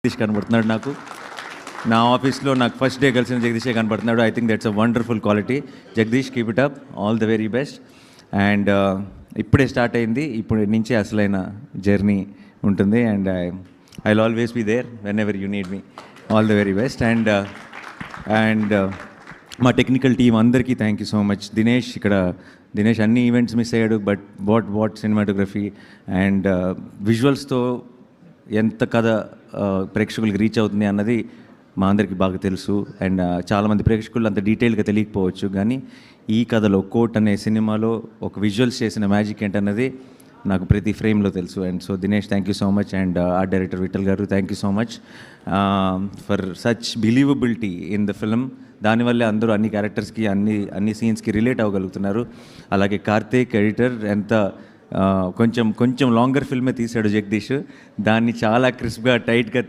జగదీష్ కనబడుతున్నాడు నాకు. నా ఆఫీస్లో నాకు ఫస్ట్ డే కలిసిన జగదీషే కనబడుతున్నాడు. I think that's a wonderful quality. Jagadish, keep it up, all the very best. And ఇప్పుడే స్టార్ట్ అయింది, ఇప్పుడు నుంచే అసలైన జర్నీ ఉంటుంది. And I will always be there whenever you need me. All the very best. And మా technical team అందరికీ thank you so much. Dinesh అన్ని events miss అయ్యాడు, బట్ వాట్ సినిమాటోగ్రఫీ అండ్ విజువల్స్తో ఎంత కథ ప్రేక్షకులకి రీచ్ అవుతుంది అన్నది మా అందరికీ బాగా తెలుసు. అండ్ చాలామంది ప్రేక్షకులు అంత డీటెయిల్గా తెలియకపోవచ్చు, కానీ ఈ కథలో కోట్ అనే సినిమాలో ఒక విజువల్స్ చేసిన మ్యాజిక్ ఏంటన్నది నాకు ప్రతి ఫ్రేమ్లో తెలుసు. And so Dinesh, thank you so much. And art director Vittal garu, thank you so much for such believability in the film. దానివల్లే అందరూ అన్ని క్యారెక్టర్స్కి అన్ని సీన్స్కి రిలేట్ అవ్వగలుగుతున్నారు. అలాగే కార్తీక్ ఎడిటర్ ఎంత కొంచెం లాంగర్ ఫిల్మే తీశాడు జగదీష్, దాన్ని చాలా క్రిస్ప్గా టైట్గా